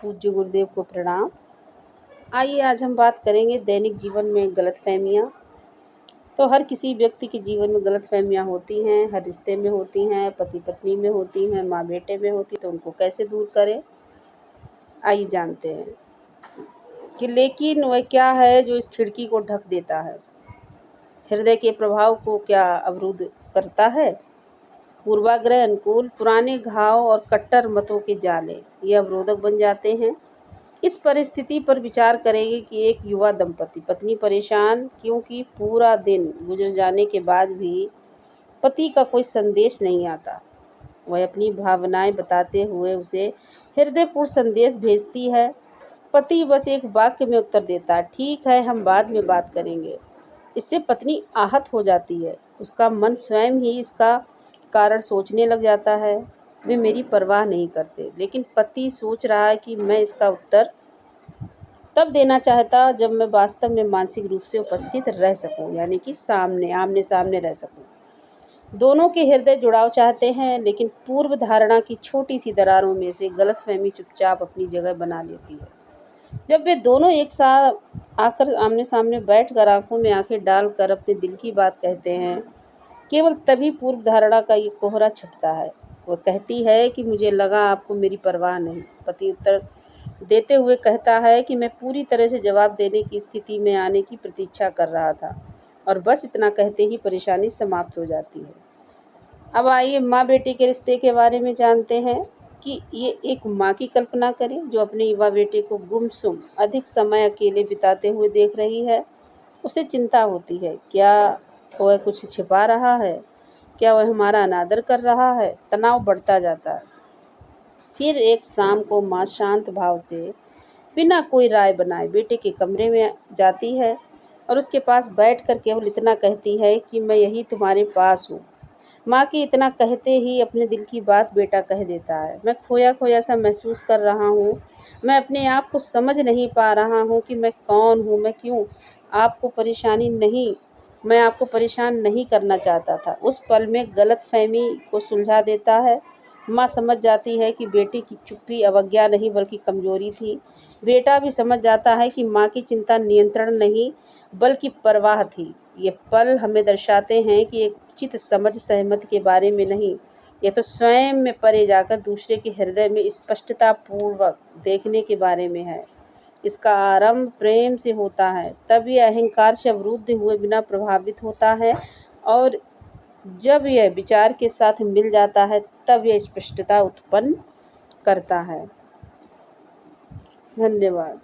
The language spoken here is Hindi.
पूज्य गुरुदेव को प्रणाम। आइए आज हम बात करेंगे दैनिक जीवन में गलतफहमियाँ। तो हर किसी व्यक्ति के जीवन में गलतफहमियाँ होती हैं, हर रिश्ते में होती हैं, पति पत्नी में होती हैं, माँ बेटे में होती, तो उनको कैसे दूर करें, आइए जानते हैं कि लेकिन वह क्या है जो इस खिड़की को ढक देता है, हृदय के प्रभाव को क्या अवरुद्ध करता है। पूर्वाग्रह, अनुकूल, पुराने घाव और कट्टर मतों के जाले ये अवरोधक बन जाते हैं। इस परिस्थिति पर विचार करेंगे कि एक युवा दंपति, पत्नी परेशान क्योंकि पूरा दिन गुजर जाने के बाद भी पति का कोई संदेश नहीं आता। वह अपनी भावनाएं बताते हुए उसे हृदयपूर्ण संदेश भेजती है। पति बस एक वाक्य में उत्तर देता है, ठीक है, हम बाद में बात करेंगे। इससे पत्नी आहत हो जाती है। उसका मन स्वयं ही इसका कारण सोचने लग जाता है। वे मेरी परवाह नहीं करते। लेकिन पति सोच रहा है कि मैं इसका उत्तर तब देना चाहता जब मैं वास्तव में मानसिक रूप से उपस्थित रह सकूं, यानी कि आमने सामने रह सकूं। दोनों के हृदय जुड़ाव चाहते हैं, लेकिन पूर्व धारणा की छोटी सी दरारों में से गलतफहमी चुपचाप अपनी जगह बना लेती है। जब वे दोनों एक साथ आकर आमने सामने बैठकर आंखों में आंखें डालकर अपने दिल की बात कहते हैं, केवल तभी पूर्व धारणा का ये कोहरा छटता है। वह कहती है कि मुझे लगा आपको मेरी परवाह नहीं। पति उत्तर देते हुए कहता है कि मैं पूरी तरह से जवाब देने की स्थिति में आने की प्रतीक्षा कर रहा था, और बस इतना कहते ही परेशानी समाप्त हो जाती है। अब आइए माँ बेटे के रिश्ते के बारे में जानते हैं कि ये एक माँ की कल्पना करें जो अपने युवा बेटे को गुमसुम अधिक समय अकेले बिताते हुए देख रही है। उसे चिंता होती है, क्या वह कुछ छिपा रहा है, क्या वह हमारा अनादर कर रहा है। तनाव बढ़ता जाता है। फिर एक शाम को माँ शांत भाव से बिना कोई राय बनाए बेटे के कमरे में जाती है और उसके पास बैठकर केवल इतना कहती है कि मैं यही तुम्हारे पास हूँ। माँ के इतना कहते ही अपने दिल की बात बेटा कह देता है। मैं खोया खोया सा महसूस कर रहा हूँ। मैं अपने आप को समझ नहीं पा रहा हूँ कि मैं कौन हूँ, मैं क्यों आपको परेशानी नहीं मैं आपको परेशान नहीं करना चाहता था। उस पल में गलतफहमी को सुलझा देता है। माँ समझ जाती है कि बेटे की चुप्पी अवज्ञा नहीं बल्कि कमजोरी थी। बेटा भी समझ जाता है कि माँ की चिंता नियंत्रण नहीं बल्कि परवाह थी। ये पल हमें दर्शाते हैं कि एक उचित समझ सहमति के बारे में नहीं, ये तो स्वयं में परे जाकर दूसरे के हृदय में स्पष्टता पूर्वक देखने के बारे में है। इसका आरंभ प्रेम से होता है, तब यह अहंकार से अवरुद्ध हुए बिना प्रभावित होता है, और जब यह विचार के साथ मिल जाता है तब यह स्पष्टता उत्पन्न करता है। धन्यवाद।